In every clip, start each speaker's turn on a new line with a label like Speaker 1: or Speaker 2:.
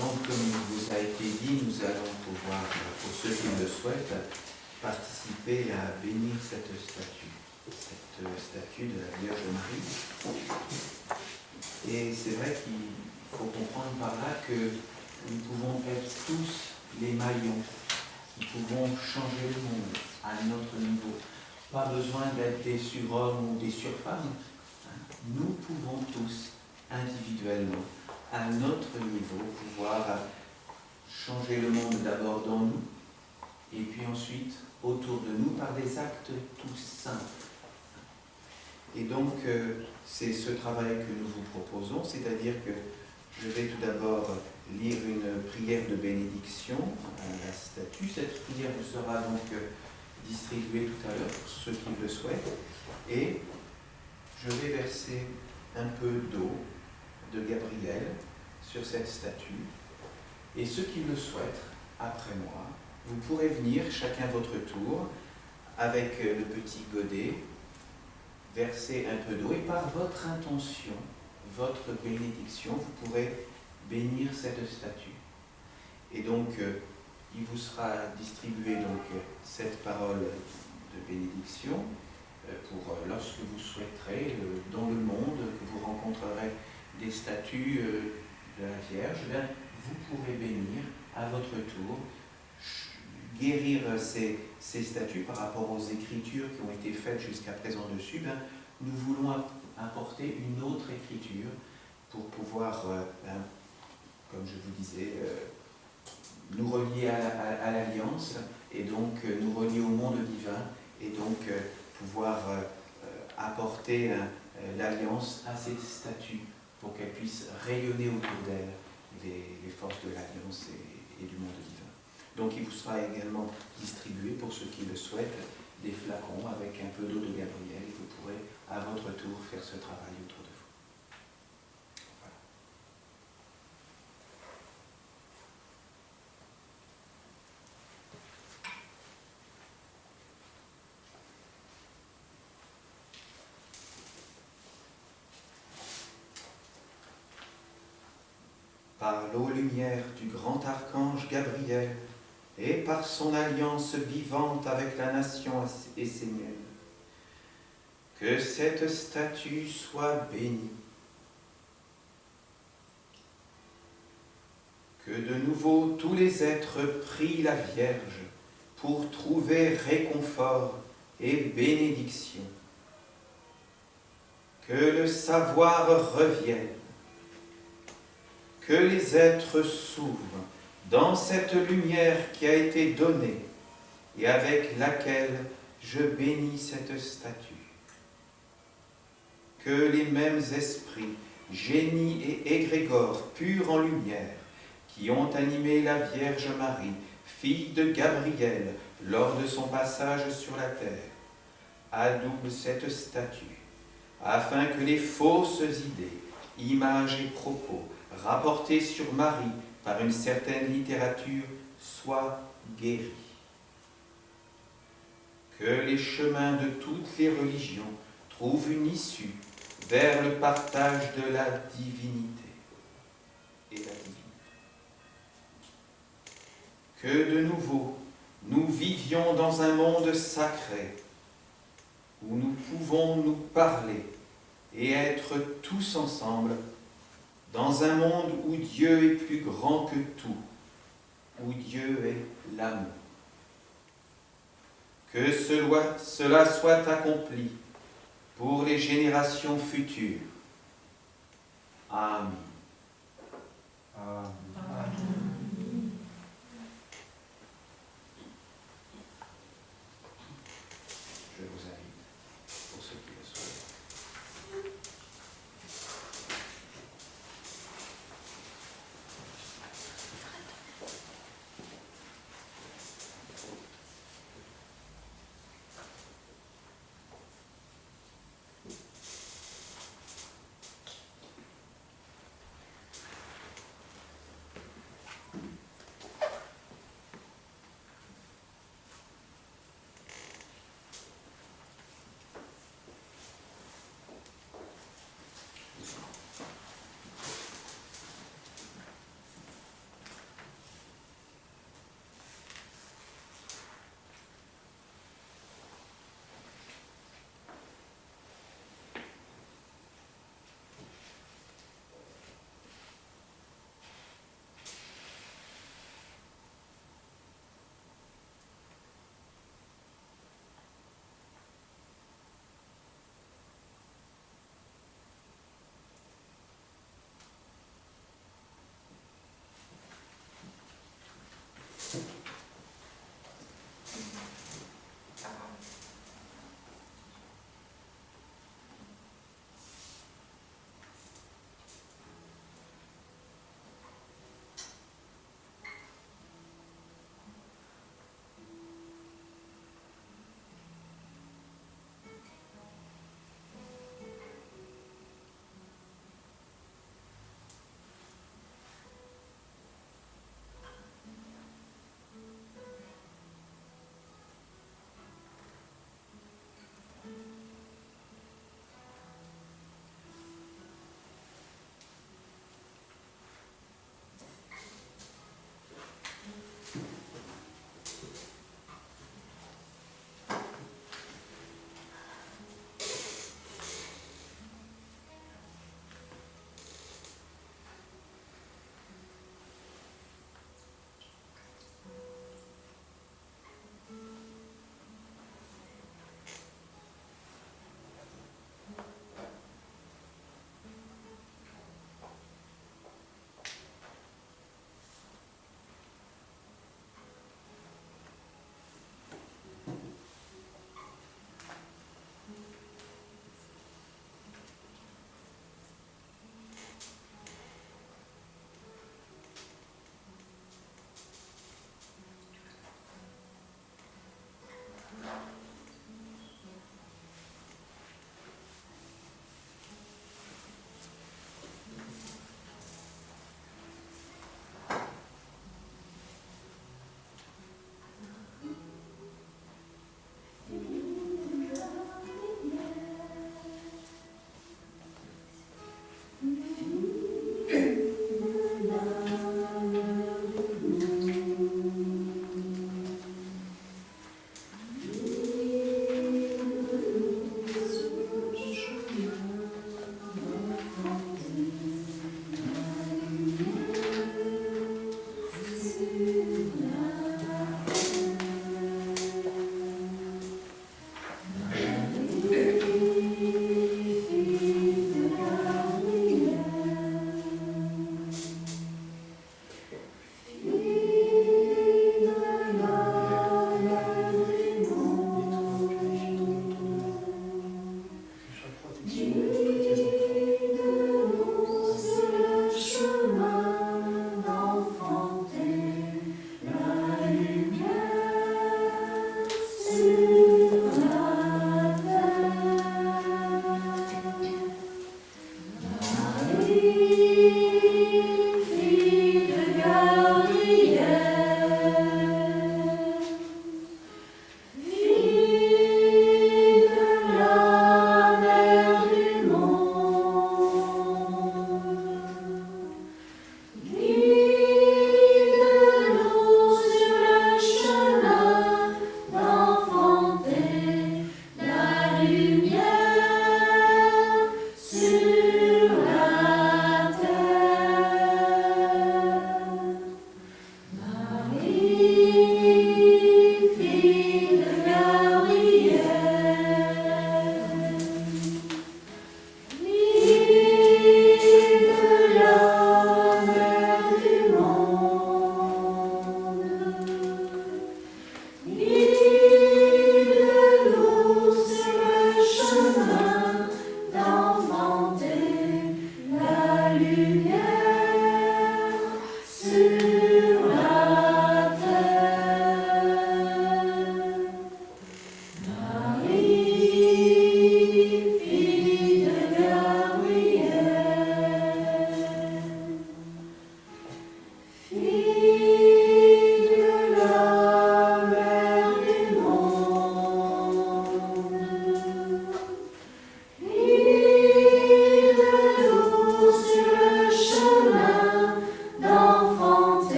Speaker 1: Donc, comme il vous a été dit, nous allons pouvoir, pour ceux qui le souhaitent, participer à bénir cette statue de la Vierge Marie. Et c'est vrai qu'il faut comprendre par là que nous pouvons être tous les maillons. Nous pouvons changer le monde à notre niveau. Pas besoin d'être des surhommes ou des surfemmes. Nous pouvons tous, individuellement, à notre niveau, pouvoir changer le monde d'abord dans nous, et puis ensuite autour de nous par des actes tout simples. Et donc, c'est ce travail que nous vous proposons, c'est-à-dire que je vais tout d'abord lire une prière de bénédiction à la statue. Cette prière vous sera donc distribuée tout à l'heure pour ceux qui le souhaitent. Et je vais verser un peu d'eau de Gabriel sur cette statue. Et ceux qui le souhaitent, après moi, vous pourrez venir chacun votre tour avec le petit godet, verser un peu d'eau et par votre intention, votre bénédiction, vous pourrez bénir cette statue. Et donc, il vous sera distribué donc cette parole de bénédiction pour lorsque vous souhaiterez dans le monde, que vous rencontrerez des statues de la Vierge, bien, vous pourrez bénir à votre tour, guérir ces statues par rapport aux écritures qui ont été faites jusqu'à présent dessus. Bien, nous voulons apporter une autre écriture pour pouvoir, comme je vous disais, nous relier à l'Alliance et donc nous relier au monde divin et donc pouvoir apporter l'Alliance à ces statues pour qu'elles puissent rayonner autour d'elles les forces de l'Alliance et du monde divin. Donc il vous sera également distribué, pour ceux qui le souhaitent, des flacons avec un peu d'eau de Gabriel et vous pourrez à votre tour faire ce travail autour de vous. Voilà. Par l'eau-lumière du grand archange Gabriel, et par son alliance vivante avec la nation essénienne, que cette statue soit bénie, que de nouveau tous les êtres prient la Vierge pour trouver réconfort et bénédiction, que le savoir revienne, que les êtres s'ouvrent dans cette lumière qui a été donnée et avec laquelle je bénis cette statue. Que les mêmes esprits, génies et égrégores, purs en lumière, qui ont animé la Vierge Marie, fille de Gabriel, lors de son passage sur la terre, adoubent cette statue, afin que les fausses idées, images et propos rapportés sur Marie par une certaine littérature soient guéris. Que les chemins de toutes les religions trouvent une issue vers le partage de la divinité et la divinité. Que de nouveau nous vivions dans un monde sacré où nous pouvons nous parler et être tous ensemble dans un monde où Dieu est plus grand que tout, où Dieu est l'amour. Que cela soit accompli pour les générations futures. Amen. Amen. Amen. Je vous invite, pour ceux qui le souhaitent.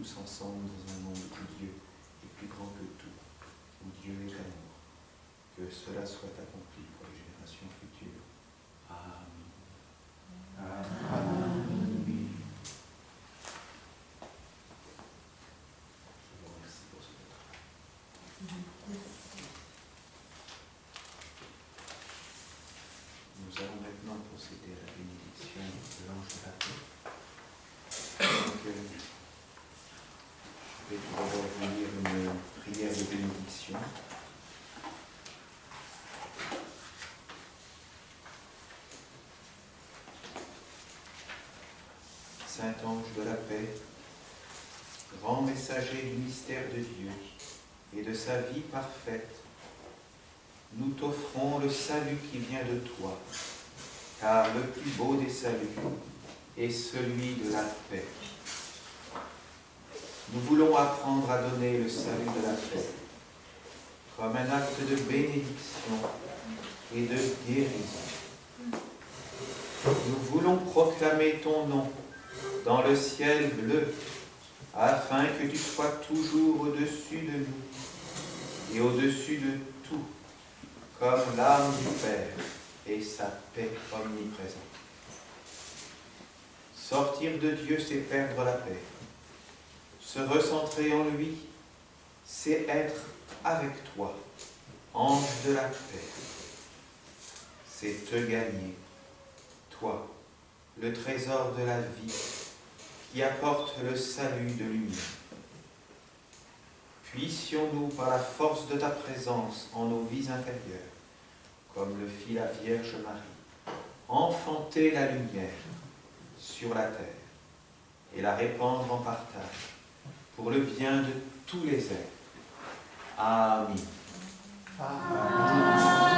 Speaker 1: tous ensemble dans un monde où Dieu est plus grand que tout, où Dieu est amour. Que cela soit accompli pour les générations futures. Amen. Amen. Je vous remercie pour ce travail. Nous allons maintenant procéder à la bénédiction de l'ange de la paix. Donc, je vais tout d'abord vous lire une prière de bénédiction. Saint-Ange de la paix, grand messager du mystère de Dieu et de sa vie parfaite, nous t'offrons le salut qui vient de toi, car le plus beau des saluts est celui de la paix. Nous voulons apprendre à donner le salut de la paix comme un acte de bénédiction et de guérison. Nous voulons proclamer ton nom dans le ciel bleu, afin que tu sois toujours au-dessus de nous et au-dessus de tout, comme l'âme du Père et sa paix omniprésente. Sortir de Dieu, c'est perdre la paix. Se recentrer en lui, c'est être avec toi, ange de la paix. C'est te gagner, toi, le trésor de la vie, qui apporte le salut de lumière. Puissions-nous, par la force de ta présence en nos vies intérieures, comme le fit la Vierge Marie, enfanter la lumière sur la terre et la répandre en partage pour le bien de tous les êtres. Amen. Amen.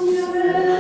Speaker 2: Sur le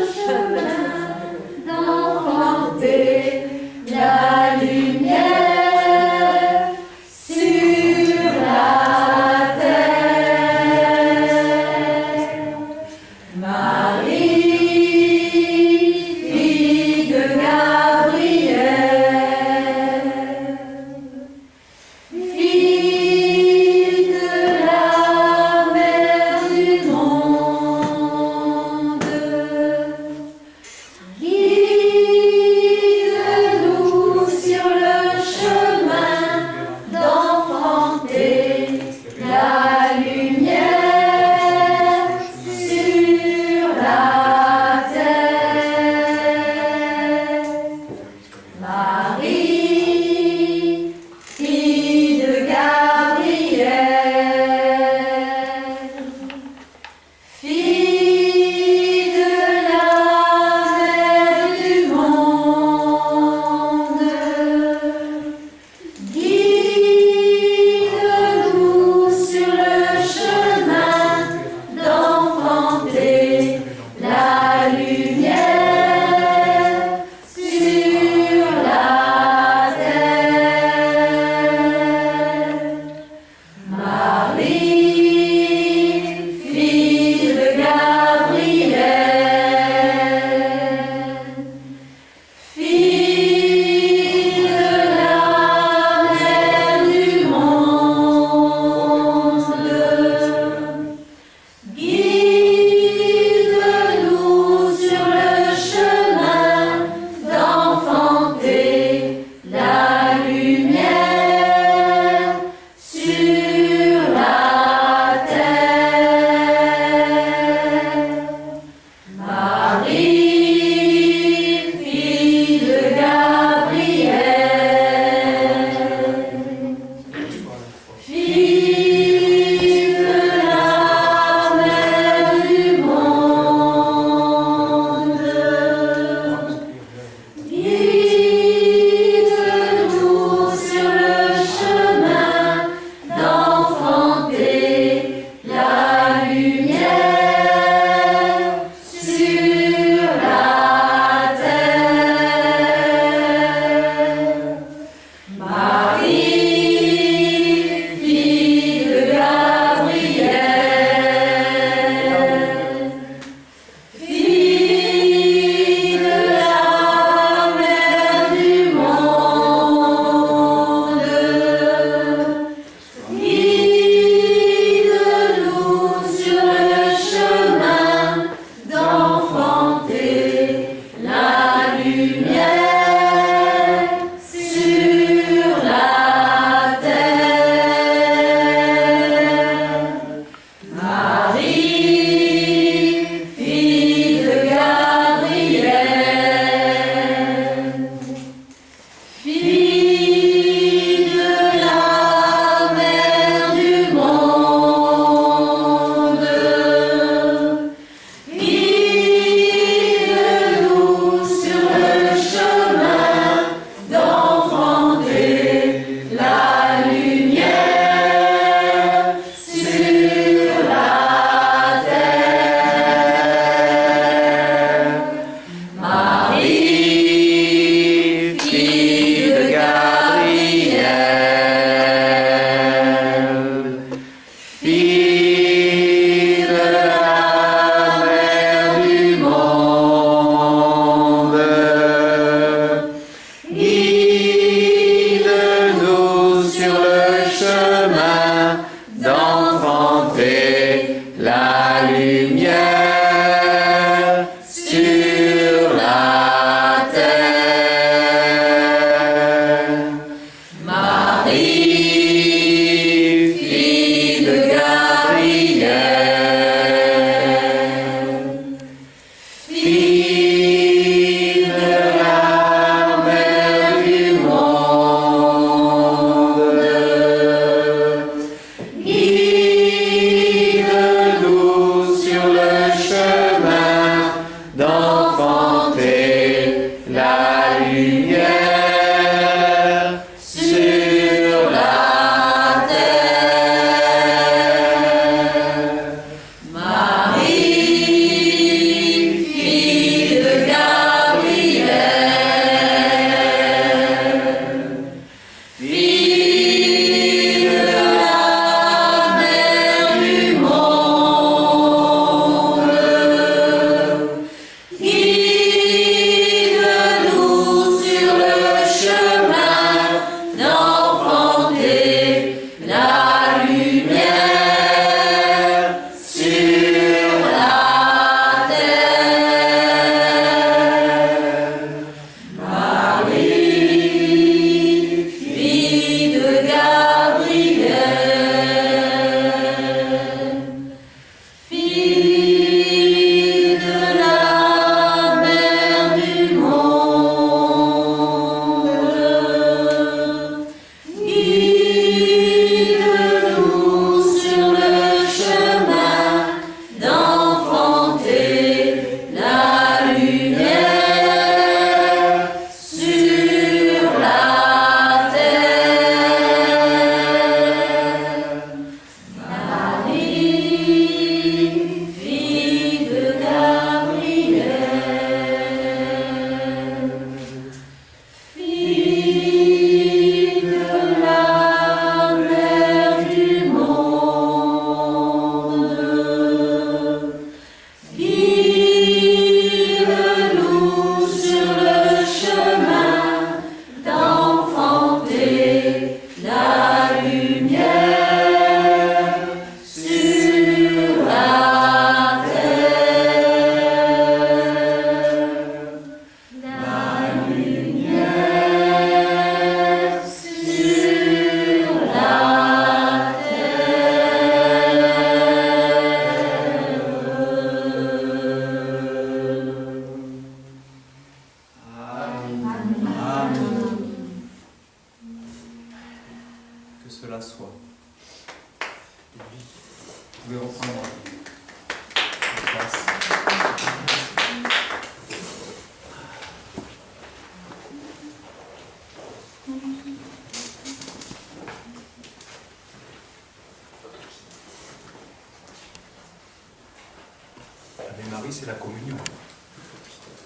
Speaker 2: c'est la communion.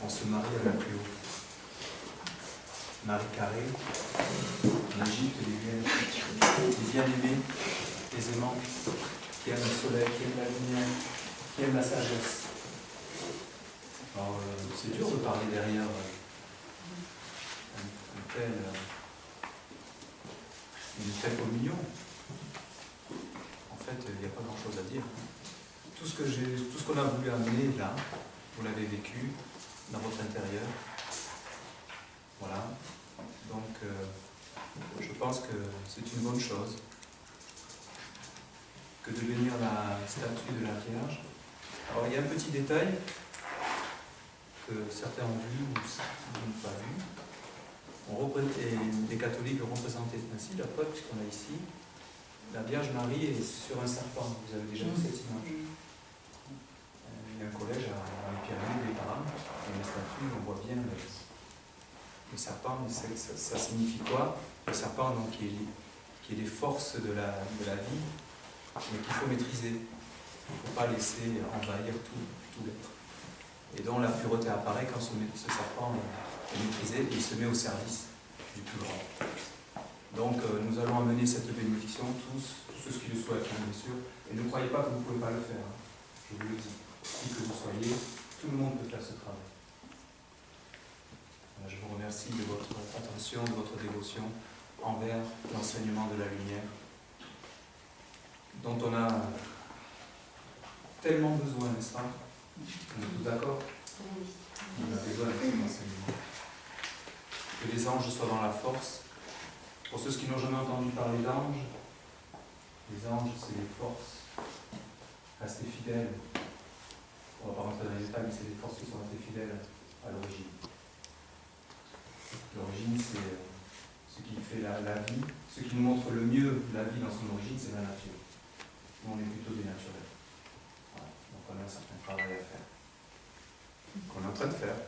Speaker 2: On se marie avec le plus haut. Marie Carré, en Égypte, les bien-aimés, les aimants, qui aiment le soleil, qui aiment la lumière, qui aiment la sagesse. Alors, c'est dur de parler derrière une telle communion. En fait, il n'y a pas grand-chose à dire. Tout ce qu'on a voulu amener là, vous l'avez vécu dans votre intérieur. Voilà. Donc, je pense que c'est une bonne chose que de bénir la statue de la Vierge. Alors, il y a un petit détail que certains ont vu ou n'ont pas vu. Les catholiques le représentaient ainsi, la preuve, puisqu'on a ici, la Vierge Marie est sur un serpent. Vous avez déjà vu cette image. Il y a un collège à Pyrénées, des parents, et la statue, on voit bien le serpent, mais ça signifie quoi? Le serpent, donc, qui est les forces de la vie, mais qu'il faut maîtriser. Il ne faut pas laisser envahir tout l'être. Et dont la pureté apparaît quand ce serpent est maîtrisé et il se met au service du plus grand. Donc nous allons amener cette bénédiction, tous ceux qui le souhaitent, bien sûr. Et ne croyez pas que vous ne pouvez pas le faire. Je vous le dis. Qui que vous soyez, tout le monde peut faire ce travail. Je vous remercie de votre attention, de votre dévotion envers l'enseignement de la lumière, dont on a tellement besoin, n'est-ce pas? On est tous d'accord? On a besoin de cet enseignement. Que les anges soient dans la force. Pour ceux qui n'ont jamais entendu parler d'anges, les anges, c'est les forces. Restez fidèles. On ne va pas rentrer dans les détails, mais c'est les forces qui sont restées fidèles à l'origine. L'origine, c'est ce qui fait la vie. Ce qui nous montre le mieux la vie dans son origine, c'est la nature. Nous, on est plutôt des naturels. Voilà. Donc on a un certain travail à faire. Qu'on est en train de faire.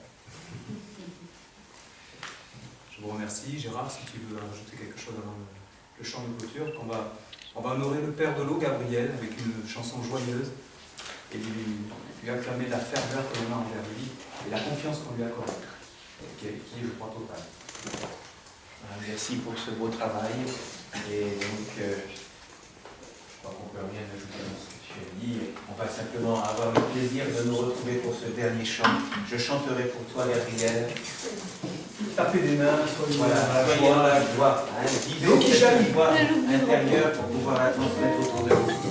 Speaker 2: Je vous remercie. Gérard, si tu veux ajouter quelque chose avant le chant de clôture, on va honorer le Père de l'eau, Gabriel, avec une chanson joyeuse et lui acclamer la ferveur que l'on a envers lui et la confiance qu'on lui accorde, qui est, je crois, totale.
Speaker 1: Merci pour ce beau travail. Et donc, je crois qu'on ne peut rien ajouter dans ce que tu as dit. On va simplement avoir le plaisir de nous retrouver pour ce dernier chant. Je chanterai pour toi, Gabriel.
Speaker 2: Tapez des mains, soyez
Speaker 1: dans la joie. Vivez cette joie intérieure pour pouvoir la transmettre autour de vous.